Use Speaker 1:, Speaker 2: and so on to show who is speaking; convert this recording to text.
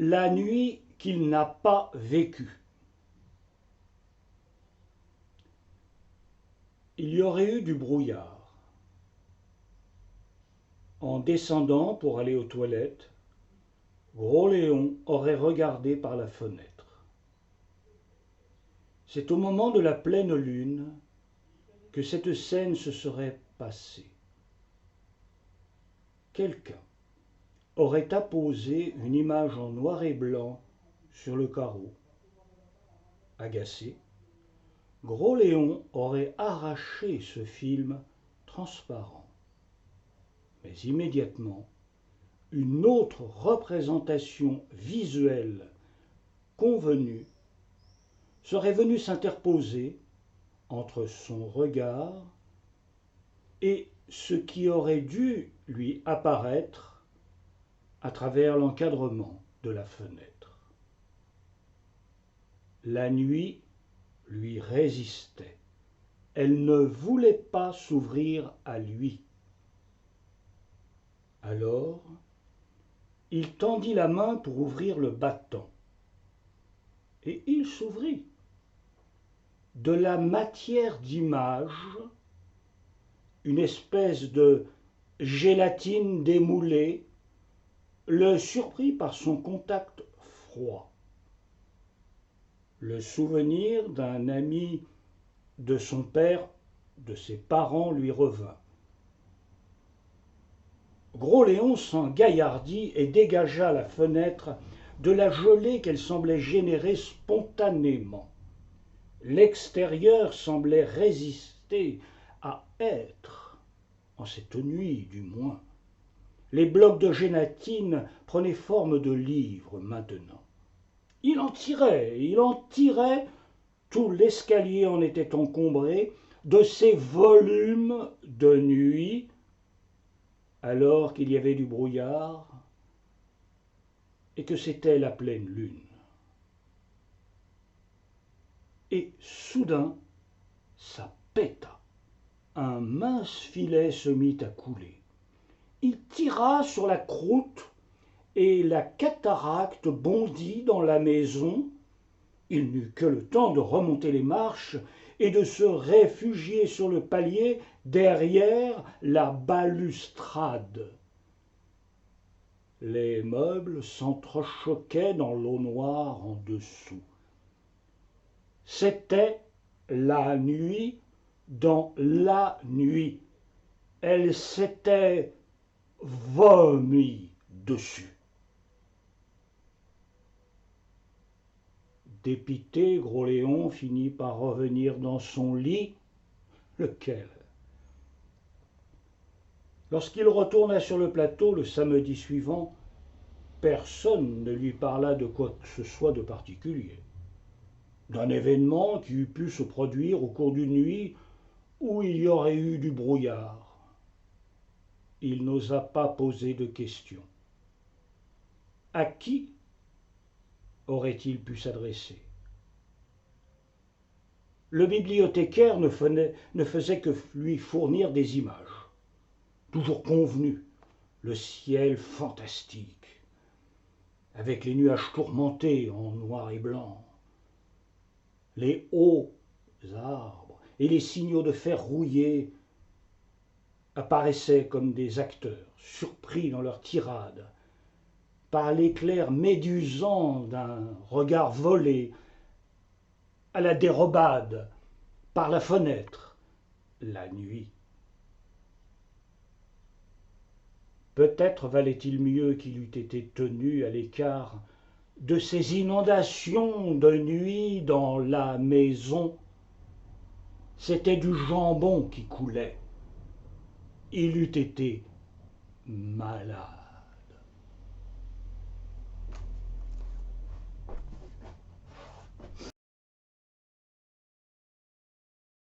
Speaker 1: La nuit qu'il n'a pas vécue. Il y aurait eu du brouillard. En descendant pour aller aux toilettes, Gros Léon aurait regardé par la fenêtre. C'est au moment de la pleine lune que cette scène se serait passée. Quelqu'un aurait apposé une image en noir et blanc sur le carreau. Agacé, Gros Léon aurait arraché ce film transparent. Mais immédiatement, une autre représentation visuelle convenue serait venue s'interposer entre son regard et ce qui aurait dû lui apparaître à travers l'encadrement de la fenêtre. La nuit lui résistait. Elle ne voulait pas s'ouvrir à lui. Alors, il tendit la main pour ouvrir le battant. Et il s'ouvrit. De la matière d'image, une espèce de gélatine démoulée, le surprit par son contact froid. Le souvenir d'un ami de son père, de ses parents, lui revint. Gros Léon s'engaillardit et dégagea la fenêtre de la gelée qu'elle semblait générer spontanément. L'extérieur semblait résister à être, en cette nuit du moins. Les blocs de gélatine prenaient forme de livres maintenant. Il en tirait, tout l'escalier en était encombré de ces volumes de nuit, alors qu'il y avait du brouillard et que c'était la pleine lune. Et soudain, ça péta. Un mince filet se mit à couler. Il tira sur la croûte et la cataracte bondit dans la maison. Il n'eut que le temps de remonter les marches et de se réfugier sur le palier derrière la balustrade. Les meubles s'entrechoquaient dans l'eau noire en dessous. C'était la nuit dans la nuit. Elle s'était vomie dessus. Dépité, Gros Léon finit par revenir dans son lit. Lequel? Lorsqu'il retourna sur le plateau le samedi suivant, personne ne lui parla de quoi que ce soit de particulier, d'un événement qui eût pu se produire au cours d'une nuit où il y aurait eu du brouillard. Il n'osa pas poser de questions. À qui aurait-il pu s'adresser? Le bibliothécaire ne faisait que lui fournir des images, toujours convenues, le ciel fantastique, avec les nuages tourmentés en noir et blanc, les hauts arbres et les signaux de fer rouillés apparaissaient comme des acteurs, surpris dans leur tirade, par l'éclair médusant d'un regard volé, à la dérobade, par la fenêtre, la nuit. Peut-être valait-il mieux qu'il eût été tenu à l'écart de ces inondations de nuit dans la maison. C'était du jambon qui coulait. Il eût été malade.